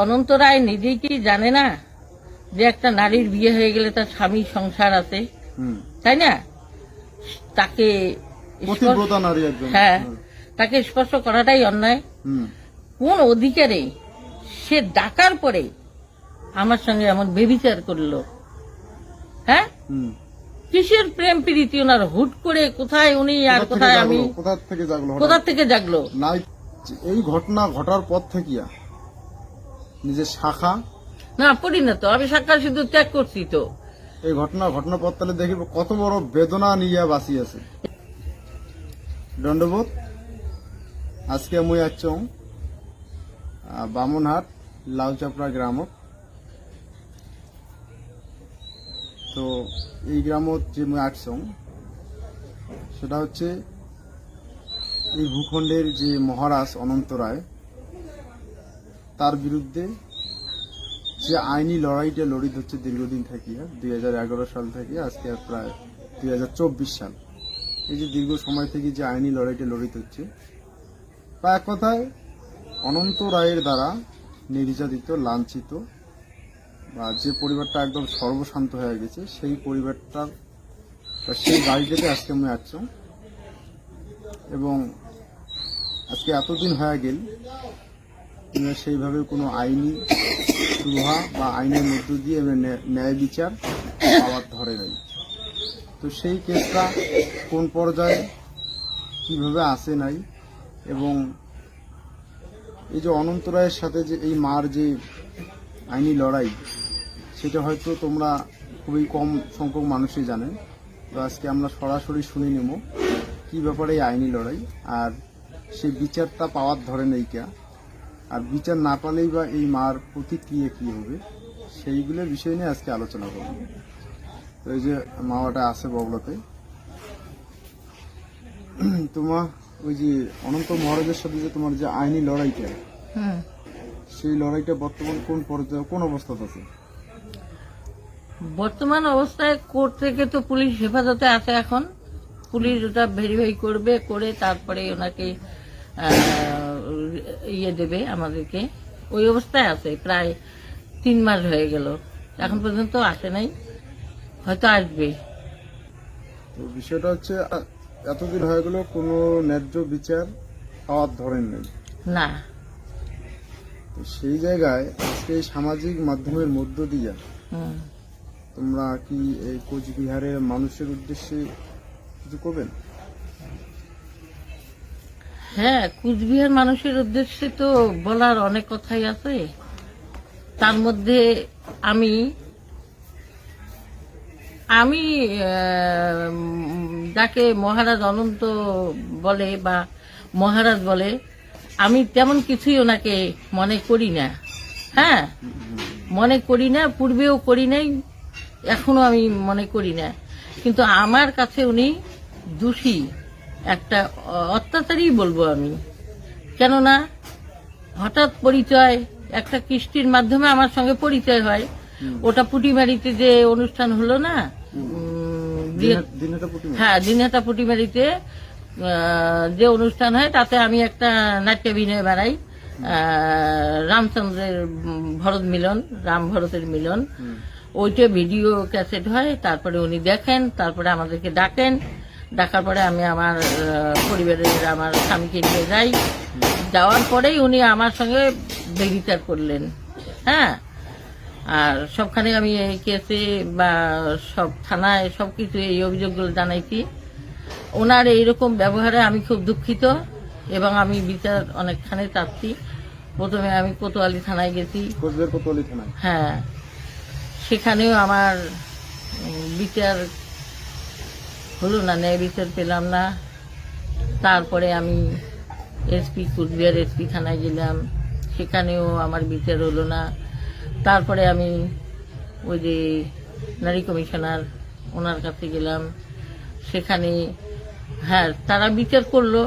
অনন্ত রায় নিজেই কি জানে না যে একটা নারীর বিয়ে হয়ে গেলে তার স্বামী সংসার আছে, তাই না? তাকে হ্যাঁ, তাকে স্পর্শ করাটাই অন্যায়। কোন অধিকারে সে ডাকার পরে আমার সঙ্গে এমন বেবিচার করলো? হ্যাঁ, কিসের প্রেম প্রীতি ওনার? হুট করে কোথায় উনি আর কোথায় আমি? কোথা থেকে জাগলো? এই ঘটনা ঘটার পর থেকে নিজের শাখা না পড়ি না তো, আমি শাখা শুধু ত্যাগ করছি। তো এই ঘটনা পর তাহলে দেখি কত বড় বেদনা নিয়ে বাঁচিয়েছে। দণ্ডবোধ। আজকে মুই আছং বামনহাট লাউচাপড়া গ্রাম। তো এই গ্রামত যে মুই আছং সেটা হচ্ছে এই ভূখণ্ডের যে মহারাজ অনন্ত রায় তার বিরুদ্ধে যে আইনি লড়াইটা লড়িত হচ্ছে দীর্ঘদিন থেকে, 2011 সাল থেকে আজকে প্রায় 2024 সাল। এই যে দীর্ঘ সময় থেকে যে আইনি লড়াইটা লড়িত হচ্ছে, বা এক কথায় অনন্ত রায়ের দ্বারা নির্যাতিত, লাঞ্ছিত, বা যে পরিবারটা একদম সর্বশান্ত হয়ে গেছে, সেই পরিবারটার বা সেই বাড়িটাতে আজকে আমি আসছি। এবং আজকে এতদিন হয়ে গেল সেইভাবে কোনো আইনি সুরাহা বা আইনের মধ্য দিয়ে ন্যায় বিচার পাওয়ার ধরে নাই। তো সেই কেসটা কোন পর্যায়ে কিভাবে আসে নাই, এবং এই যে অনন্ত রায়ের সাথে যে এই মার যে আইনি লড়াই, সেটা হয়তো তোমরা খুবই কম সংখ্যক মানুষই জানেন। তো আজকে আমরা সরাসরি শুনে নেব কি ব্যাপারে এই আইনি লড়াই, আর সেই বিচারটা পাওয়ার ধরে নেই কে, আর বিচার না পালেই বা এই মার প্রতিক্রিয়া কি হবে, সেইগুলোর বিষয় নিয়ে আজকে আলোচনা করব। তো এই যে মাওয়াটা আছে বগলাতে, তোমার ওই যে অনন্ত মহারাজের সাথে যে তোমার যে আইনি লড়াইটা, সেই লড়াইটা বর্তমান কোন পর্যায়ে, কোন অবস্থাতে আছে? বর্তমান অবস্থায় কোর্ট থেকে তো পুলিশ হেফাজতে আছে। এখন পুলিশ ওটা ভেরিফাই করবে, করে তারপরে ওনাকে ইয়ে দেবে আমাদেরকে। ওই অবস্থায় আছে, প্রায় 3 মাস হয়ে গেল, এখন পর্যন্ত আসে নাই, হয়তো আসবে। তো বিষয়টা হচ্ছে এতদিন হয়ে গেল কোনো ন্যায্য বিচার পাওয়ার ধরেন নেই না। তো সেই জায়গায় আজকে সামাজিক মাধ্যমের মধ্য দিয়ে তোমরা কি এই কোচবিহারের মানুষের উদ্দেশ্যে কিছু করবেন? হ্যাঁ, কুচবিহার মানুষের উদ্দেশ্যে তো বলার অনেক কথাই আছে। তার মধ্যে আমি যাকে মহারাজ অনন্ত বলে বা মহারাজ বলে, আমি তেমন কিছুই ওনাকে মনে করি না। হ্যাঁ, মনে করি না, পূর্বেও করি নাই, এখনো আমি মনে করি না। কিন্তু আমার কাছে উনি দোষী, একটা অত্যাচারই বলবো আমি। কেননা হঠাৎ পরিচয়, একটা কৃষ্টির মাধ্যমে আমার সঙ্গে পরিচয় হয়। ওটা পুটিমারিতে যে অনুষ্ঠান হলো না, হ্যাঁ, দিনহাটা পুটিমারিতে যে অনুষ্ঠান হয়, তাতে আমি একটা নাট্যাভিনয় বানাই, রামচন্দ্রের ভরত মিলন, রাম ভরতের মিলন। ওইটা ভিডিও ক্যাসেট হয়, তারপরে উনি দেখেন, তারপরে আমাদেরকে ডাকেন। ডাকার পরে আমি আমার পরিবারের আমার স্বামীকে নিয়ে যাই। যাওয়ার পরেই উনি আমার সঙ্গে বেবিচার করলেন। হ্যাঁ, আর সবখানে আমি এই কেসে বা সব থানায় সবকিছু এই অভিযোগগুলো জানাইছি। ওনার এইরকম ব্যবহারে আমি খুব দুঃখিত, এবং আমি বিচার অনেকখানে চাচ্ছি। প্রথমে আমি কোতোয়ালি থানায় গেছি। হ্যাঁ, সেখানেও আমার বিচার হলো না, ন্যায় বিচার পেলাম না। তারপরে আমি কুচবিহার এসপি থানায় গেলাম, সেখানেও আমার বিচার হলো না। তারপরে আমি ওই যে নারী কমিশনার, ওনার কাছে গেলাম, সেখানে হ্যাঁ তারা বিচার করলো।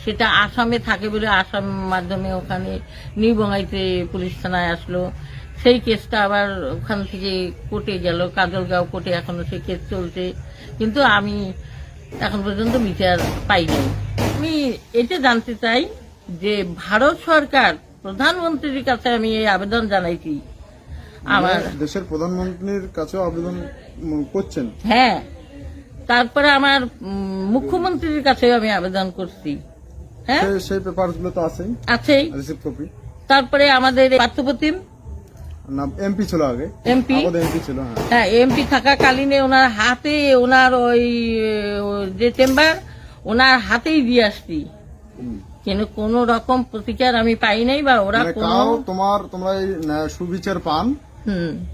সেটা আসামে থাকে বলে আসাম মাধ্যমে ওখানে নিউবঙ্গাইতে পুলিশ থানায় আসলো। সেই কেসটা আবার ওখান থেকে কোর্টে গেল, কাজলগাঁও কোর্টে, এখনো সেই কেস চলছে। কিন্তু আমি এখন পর্যন্ত বিচার পাইনি। আমি এটা জানতে চাই যে ভারত সরকার প্রধানমন্ত্রীর কাছে আমি এই আবেদন জানাইছি আমার, মানে দেশের প্রধানমন্ত্রীর কাছেও আবেদন করছেন? হ্যাঁ, তারপরে আমার মুখ্যমন্ত্রীর কাছেও আমি আবেদন করছি। হ্যাঁ, সেই পেপার গুলো তো আছেই, আছেই। Receive copy. তারপরে আমাদের পার্থপ্রতিম না, এমপি ছিল আগে, এমপি, এমপি ছিল। হ্যাঁ, এমপি থাকাকালীনে ওনার হাতে, ওনার ওই যে চেম্বার, ওনার হাতেই দিয়ে আসছি, কিন্তু কোন রকম প্রতিকার আমি পাই নাই, বা ওরা মানে কোনো কাও তোমরা এই সুবিচার পান,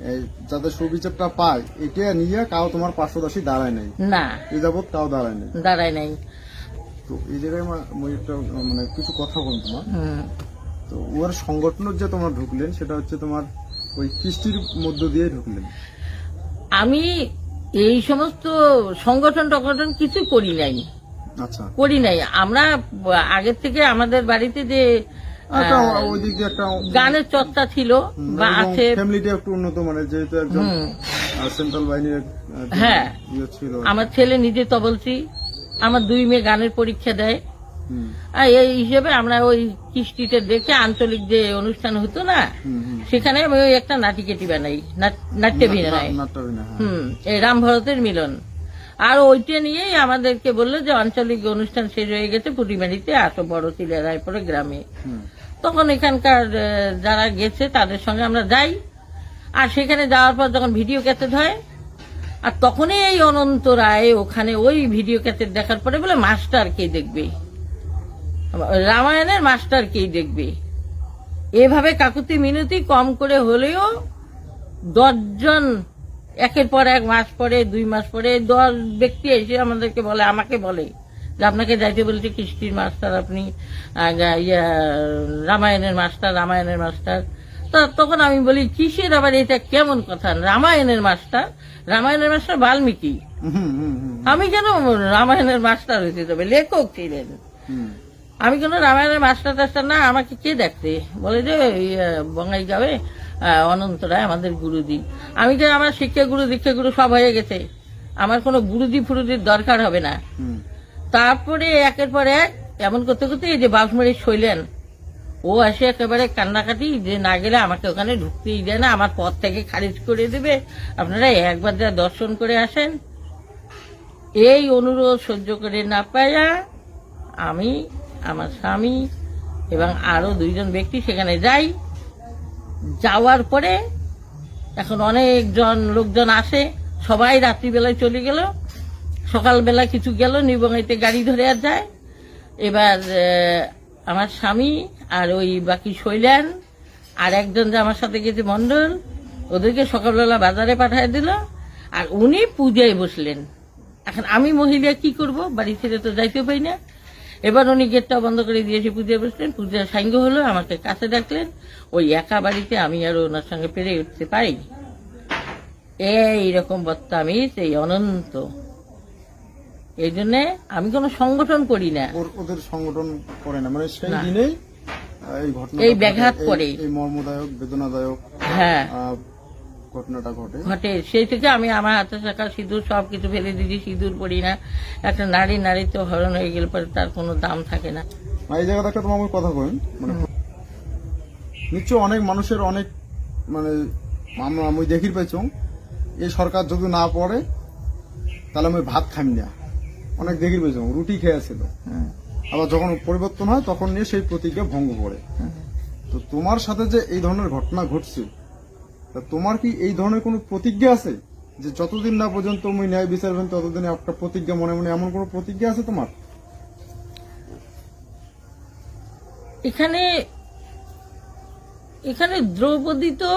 এই যাদের সুবিচারটা পায় এটা নিয়ে কাও তোমার পার্শ্বদাসী দাঁড়ায় নাই, না, এই যাবৎ কাও দাঁড়ায় নাই, দাঁড়ায় নাই। তো এই জায়গায় আমি একটা মানে কিছু কথা বল তোমার। তো ওর সংগঠনের যে তোমরা ঢুকলেন সেটা হচ্ছে তোমার ওই কৃষ্টির মধ্য দিয়ে ঢুকলেন। আমি এই সমস্ত সংগঠন টগঠন কিছু করি নাই। আচ্ছা, করি নাই। আমরা আগের থেকে আমাদের বাড়িতে যে ওই দিক দিয়ে একটা গানের চর্চা ছিল বা আছে, ফ্যামিলিটা একটু উন্নত মানের, যেহেতু একজন সেন্ট্রাল বাহিনীর হ্যাঁ, ছিল। আমার ছেলে নিজে তবলছি, আমার 2 মেয়ে গানের পরীক্ষা দেয়। আর এই হিসেবে আমরা ওই কৃষ্টিতে দেখে আঞ্চলিক যে অনুষ্ঠান হতো না, সেখানে আমি ওই একটা নাটিকেটি বানাই, নাট্যভিনয়, এই রাম ভরতের মিলন। আর ওইটা নিয়েই আমাদেরকে বললো যে আঞ্চলিক অনুষ্ঠান শেষ হয়ে গেছে, পুটিমারিতে আসো বড় রায়পুরে গ্রামে। তখন এখানকার যারা গেছে তাদের সঙ্গে আমরা যাই, আর সেখানে যাওয়ার পর যখন ভিডিও ক্যাসেট হয়, আর তখনই এই অনন্ত রায় ওখানে ওই ভিডিও ক্যাসেট দেখার পরে বলে মাস্টার কে দেখবে, রামায়ণের মাস্টার কে দেখবে। এভাবে কাকুতি মিনতি কম করে হলেও 10 জন একের পর এক, মাস পরে 2 মাস পরে 10 ব্যক্তি এসে আমাদেরকে বলে, আমাকে বলে যে আপনাকে যাইতে বলছে কৃষ্টির মাস্টার, আপনি রামায়ণের মাস্টার। তখন আমি বলি কিসের আবার এটা কেমন কথা, রামায়ণের মাস্টার বাল্মীকি, আমি কেন রামায়ণের মাস্টার হইতে যাবে, লেখক ছিলেন, আমি কেন রামায়ণের মাস্টার টাস্টার না। আমাকে কে দেখতে বলে যে বঙ্গাইগাঁওয়ে অনন্ত রায় আমাদের গুরুজি। আমি যে আমার শিক্ষা গুরু দীক্ষা গুরু সব হয়ে গেছে, আমার কোনো গুরুজি ফুরুজির দরকার হবে না। তারপরে একের পর এক এমন করতে করতে এই যে বাউসমারি শৈলেন, ও আসে একেবারে কান্নাকাটি, যে না গেলে আমাকে ওখানে ঢুকতেই দেয় না, আমার পথ থেকে খারিজ করে দেবে, আপনারা একবার যা দর্শন করে আসেন। এই অনুরোধ সহ্য করে না পাইয়া আমি, আমার স্বামী এবং আরো 2 জন ব্যক্তি সেখানে যাই। যাওয়ার পরে এখন অনেকজন লোকজন আসে, সবাই রাত্রিবেলায় চলে গেল, সকালবেলা কিছু গেল, নিবঙ্গাইতে গাড়ি ধরে আর যায়। এবার আমার স্বামী আর ওই বাকি শৈলান আর একজন যে আমার সাথে গেছে মন্ডল, ওদেরকে সকালবেলা বাজারে পাঠিয়ে দিল, আর উনি পূজায় বসলেন। এখন আমি মহিলা কি করব, বাড়ি ছেড়ে তো যাইতে পাই না। এবার উনি গেটটা বন্ধ করে দিয়েছে, পূজায় বসলেন, পূজা সাঙ্গ হলো, আমাকে কাছে ডাকলেন। ওই একা বাড়িতে আমি আর ওনার সঙ্গে পেরে উঠতে পারি, এইরকম বদতামিজ এই অনন্ত। এই জন্য আমি কোনো সংগঠন করি না, ওদের সংগঠন করে না, মানে সেই দিনেই এই ঘটনা, এই ব্যাঘাত করে, এই মর্মদায়ক বেদনাদায়ক হ্যাঁ ঘটনাটা ঘটে। সেই থেকে আমি আমার হাতে থাকা সিঁদুর সবকিছু ফেলে দিয়েছি, সিঁদুর পরি না। একটা নারী তো হরণ হয়ে গেলে পরে তার কোনো দাম থাকে না। এই জায়গাটা একটা তোমার কথা কই, মানে নিশ্চয় অনেক মানুষের অনেক মানে আমি দেখি পাইছ, এই সরকার যদি না পড়ে তাহলে আমি ভাত খাই না, অনেক দেখি পাইছ রুটি খেয়েছিল। আবার যখন পরিবর্তন হয় তখন নিয়ে সেই প্রতিজ্ঞা ভঙ্গ করে। তো তোমার সাথে যে এই ধরনের ঘটনা ঘটছে, তা তোমার কি এই ধরনের কোনো প্রতিজ্ঞা আছে যে যতদিন না পর্যন্ত তুমি ন্যায় বিচার হবেন ততদিন একটা প্রতিজ্ঞা মনে মনে, এমন কোনো প্রতিজ্ঞা আছে তোমার? এখানে দ্রৌপদী তো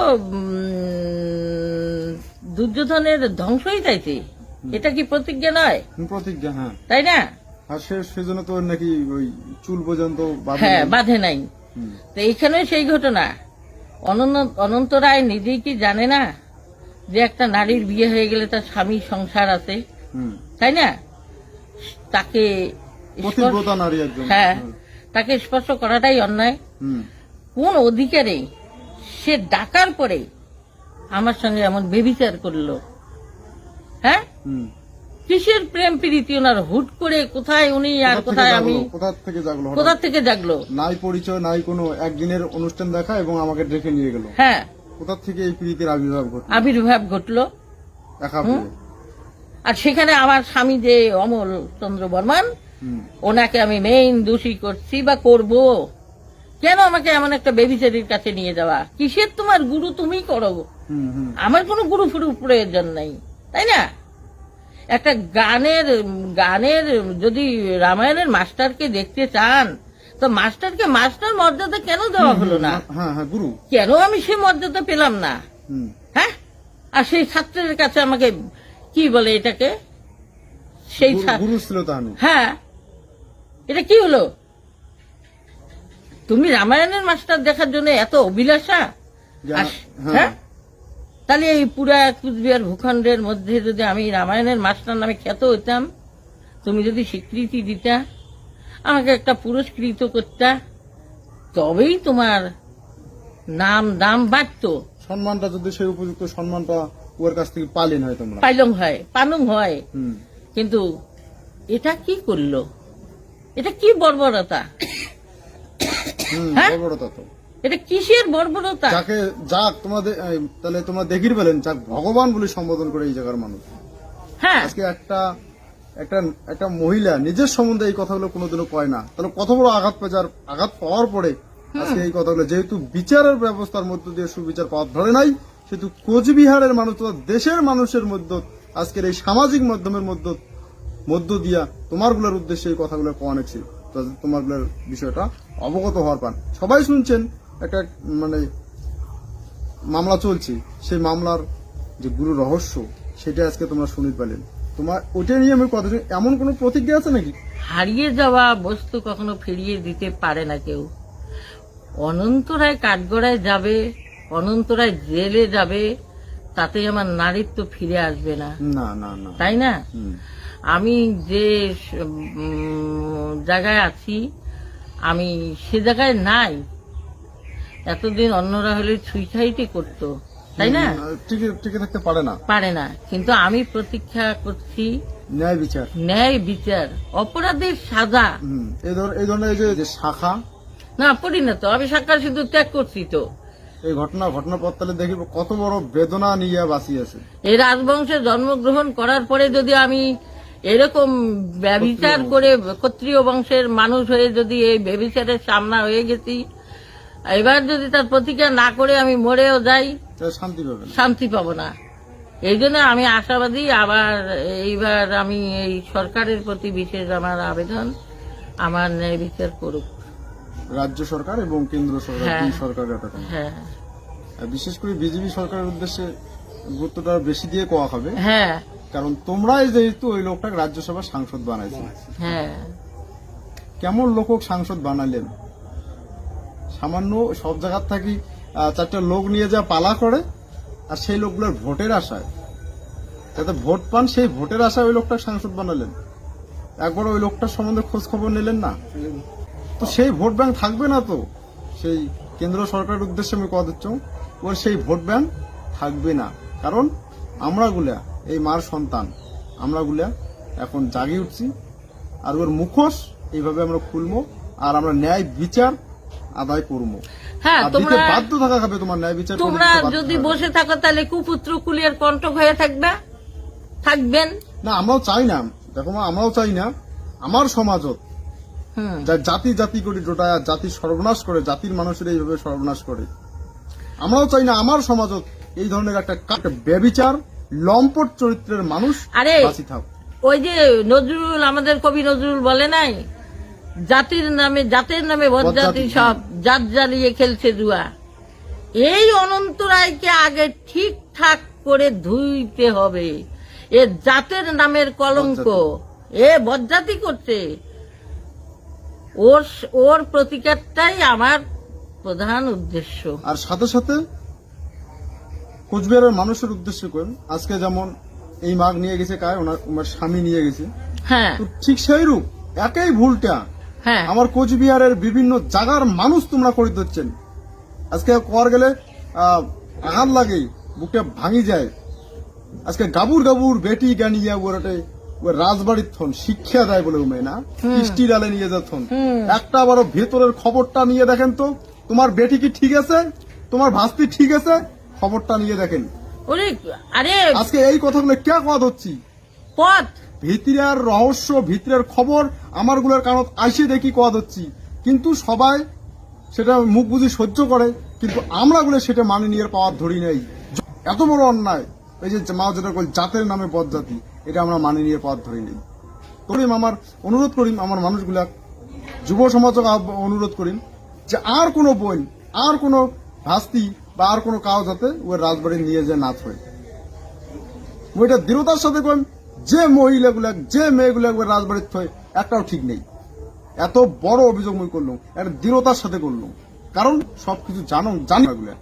দুর্যোধনের ধ্বংসই চাইছে, এটা কি প্রতিজ্ঞা নয়? প্রতিজ্ঞা, হ্যাঁ, তাই না? আর সেজন্য তো নাকি ওই চুল পর্যন্ত বাঁধে নাই। তো এইখানে সেই ঘটনা, অনন্ত রায় নিজেই কি জানে না যে একটা নারীর বিয়ে হয়ে গেলে তার স্বামী সংসার আছে, তাই না? তাকে হ্যাঁ, তাকে স্পর্শ করাটাই অন্যায়। কোন অধিকারে সে ডাকার পরে আমার সঙ্গে এমন বেবিচার করলো? হ্যাঁ, কিসের প্রেম প্রীতি ওনার? হুট করে কোথায় উনি আর কোথায় আমি, কোথা থেকে জাগলো হঠাৎ? কোথা থেকে জাগলো? নাই পরিচয়, নাই কোনো একদিনের অনুষ্ঠান দেখা এবং আমাকে ডেকে নিয়ে গেল। হ্যাঁ, কোথা থেকে এই প্রীতির আবির্ভাব ঘটলো? আবির্ভাব ঘটলো। একা পেয়ে। আর সেখানে আমার স্বামী যে অমল চন্দ্র বর্মন, হুম, ওনাকে আমি মেইন দোষী করছি বা করব। কেন আমাকে এমন একটা বেবিচারির কাছে নিয়ে যাওয়া? কিসের তোমার গুরু? তুমি করো, হুম, হুম। আমার কোনো গুরু ফুরু প্রয়োজন নাই, তাই না? একটা গানের গানের যদি রামায়ণের মাস্টারকে দেখতে চান, তো মাস্টারকে মাস্টার মর্যাদা কেন দেওয়া হলো না? হ্যাঁ হ্যাঁ, গুরু। কেন আমি সেই মর্যাদা পেলাম না? হুম। হ্যাঁ, আর সেই ছাত্রের কাছে আমাকে কি বলে এটাকে, সেই গুরু ছিল তাহানি। হ্যাঁ, এটা কি হলো? তুমি রামায়ণের মাস্টার দেখার জন্য এত অভিলাষা? হ্যাঁ, তাহলে এই পুরা কুচবিহার ভূখণ্ডের মধ্যে যদি আমি রামায়ণের মাস্টার নামে খ্যাত হইতাম, তুমি যদি স্বীকৃতি দিতা, আমাকে একটা পুরস্কৃত করতা, তবেই তোমার নাম দাম বাড়তো। সম্মানটা যদি সেই উপযুক্ত সম্মানটা ওর কাছ থেকে পালেন হয় তোমরা। পাইলং হয়, পানুং হয়। হুম। কিন্তু এটা কি করলো? এটা কি বর্বরতা? হ্যাঁ? বর্বরতা তো। এটা কিসের বর্বরতা? যাকে যাক তোমাদের তাহলে তোমরা দেখির পেলেন যাক ভগবান বলে সম্বোধন করে এই জায়গার মানুষ। হ্যাঁ, আজকে একটা একটা একটা মহিলা নিজের সম্বন্ধে এই কথাগুলো কোনোদিনও কয় না, তাহলে কত বড় আঘাত পেয়ে যার, আঘাত পাওয়ার পরে আজকে এই কথাগুলো, যেহেতু বিচারের ব্যবস্থার মধ্য দিয়ে সুবিচার পাওয়া ধরে নাই, সেহেতু কোচবিহারের মানুষ তথা দেশের মানুষের মধ্যে আজকের এই সামাজিক মাধ্যমের মধ্য দিয়া তোমারগুলোর উদ্দেশ্যে এই কথাগুলো অনেক ছিল, তোমারগুলোর বিষয়টা অবগত হওয়ার পান। সবাই শুনছেন একটা মানে মামলা চলছে, সেই মামলার যে গুরু রহস্য সেটা আজকে তোমরা শুনতে পেলেন। তোমার ওটা নিয়ে আমি কথা, এমন কোনো প্রতিক্রিয়া আছে নাকি? হারিয়ে যাওয়া বস্তু কখনো ফিরিয়ে দিতে পারে না কেউ। অনন্তরায় কাঠগড়ায় যাবে, অনন্তরায় জেলে যাবে, তাতে আমার নারীত্ব ফিরে আসবে না, না না না। তাই না? হুম। আমি যে জায়গায় আছি, আমি সে জায়গায় নাই। এতদিন অন্যরা হলে ছুঁইছাইটি করতো, তাই না? টিকে থাকতে পারে না, পারে না। কিন্তু আমি প্রতীক্ষা করছি ন্যায় বিচার, ন্যায় বিচার, অপরাধের সাজা। এই ধরনের যে শাখা না, পড়ি না তো, আমি সাক্ষাৎ শুধু ত্যাগ করছি তো। এই ঘটনার পর তাহলে দেখি কত বড় বেদনা নিয়ে বাঁচিয়েছে। এই রাজবংশে জন্মগ্রহণ করার পরে যদি আমি এরকম ব্যভিচার করে, ক্ষত্রিয় বংশের মানুষ হয়ে যদি এই ব্যভিচারের সামনা হয়ে গেছি, এবার যদি তার প্রতিকার না করে আমি মরেও যাই, তাহলে শান্তি পাবে না। শান্তি পাবো না। এই জন্য আমি আশাবাদী। আবার এইবার আমি এই সরকারের প্রতি বিশেষ আমার আবেদন, আমার ন্যায় বিচার করুক রাজ্য সরকার এবং কেন্দ্র সরকার, হ্যাঁ। দুই সরকারের কথা। হ্যাঁ আর বিশেষ করে বিজেপি সরকারের উদ্দেশ্যে গুরুত্বটা বেশি দিয়ে কোয়া হবে, হ্যাঁ কারণ তোমরাই যেহেতু ওই লোকটাকে রাজ্যসভার সাংসদ বানাইছো। হ্যাঁ। কেমন লোক সাংসদ বানালেন? সামান্য সব জায়গার থাকি চারটা লোক নিয়ে যা পালা করে, আর সেই লোকগুলোর ভোটের আশায়, যাতে ভোট পান সেই ভোটের আশায় ওই লোকটা সাংসদ বানালেন। একবার ওই লোকটার সম্বন্ধে খোঁজ খবর নিলেন না, তো সেই ভোট ব্যাংক থাকবে না। তো সেই কেন্দ্র সরকারের উদ্দেশ্যে আমি কথা দিচ্ছি, ওর সেই ভোট ব্যাংক থাকবে না। কারণ আমরাগুলা এই মার সন্তান, আমরাগুলা এখন জাগিয়ে উঠছি, আর ওর মুখোশ এইভাবে আমরা খুলবো, আর আমরা ন্যায় বিচার আদায় করবো। হ্যাঁ, আর দিতে তোমরা বাধ্য থাকা হবে, তোমার ন্যায় বিচার করে তোমরা দিতে বাধ্য যদি থাকা বসে থাকো তাহলে কুপুত্র কুলিয়ার কণ্ঠক হয়ে থাকবেন। না, আমরাও চাই না। দেখো মা, আমরাও চাই না আমার সমাজত হুম। যা জাতি জাতি করে ডোটায়, জাতির সর্বনাশ করে, জাতির মানুষের এইভাবে সর্বনাশ করে, আমরাও চাই না আমার সমাজত এই ধরনের একটা ব্যভিচার লম্পট চরিত্রের মানুষ আরে বাঁচি থাক। ওই যে নজরুল, আমাদের কবি নজরুল বলে নাই, জাতির নামে বজ্জাতি সব জাত জ্বালিয়ে খেলছে জুয়া। এই অনন্তরায়কে আগে ঠিকঠাক করে ধুইতে হবে। এ জাতের নামের কলঙ্ক, এ বজ্জাতি করছে। ওর প্রতিকারটাই আমার প্রধান উদ্দেশ্য। আর সাথে সাথে কোচবিহারের মানুষের উদ্দেশ্য করেন, আজকে যেমন এই মাগ নিয়ে গেছে কায়, ওনার স্বামী নিয়ে গেছে, হ্যাঁ তো ঠিক সেই রূপ একই ভুলটা হ্যাঁ আমার কোচবিহারের বিভিন্ন জায়গার মানুষ তোমরা করে দিচ্ছেন। আজকে কর গেলে আঘাত লাগে, বুকটা ভাঙি যায়। আজকে গাবুর গাবুর বেটি গানিয়া ওরাটে ওই রাজবাড়ির থন শিক্ষা দেয় বলে উমে না কৃষ্টি ডালে নিয়ে যাচ্ছন একটা বড় ভেতরের খবরটা নিয়ে দেখেন তো, তোমার বেটি কি ঠিক আছে, তোমার ভাস্তি ঠিক আছে, খবরটা নিয়ে দেখেন। ওরে আরে আজকে এই কথাগুলো কে কথা হচ্ছি, পথ ভিতরের রহস্য ভিতরের খবর আমার গুলোর কারণ আইসে দেখি কথা হচ্ছি, কিন্তু সবাই সেটা মুখ বুঝি সহ্য করে, কিন্তু আমরা গুলো সেটা মানে নিয়ে পাওয়ার ধরি নাই। এত বড় অন্যায়, এই যে মা যেটা কল জাতের নামে বদজাতি, এটা আমরা মানে নিয়ে পাওয়ার ধরি নাই। করিম আমার অনুরোধ করিম আমার মানুষগুলা যুব সমাজকে অনুরোধ করিম যে আর কোনো বোন আর কোনো ভাস্তি বা আর কোনো কাউ যাতে ওই রাজবাড়ি নিয়ে যে নাচ হয়, ওইটা দৃঢ়তার সাথে করেন। যে মহিলাগুলা যে মেয়েগুলা রাজবাড়ির থয় একটাও ঠিক নেই। এত বড় অভিযোগ মুই করলাম, একটা দৃঢ়তার সাথে করলাম, কারণ সবকিছু জানি এগুলা।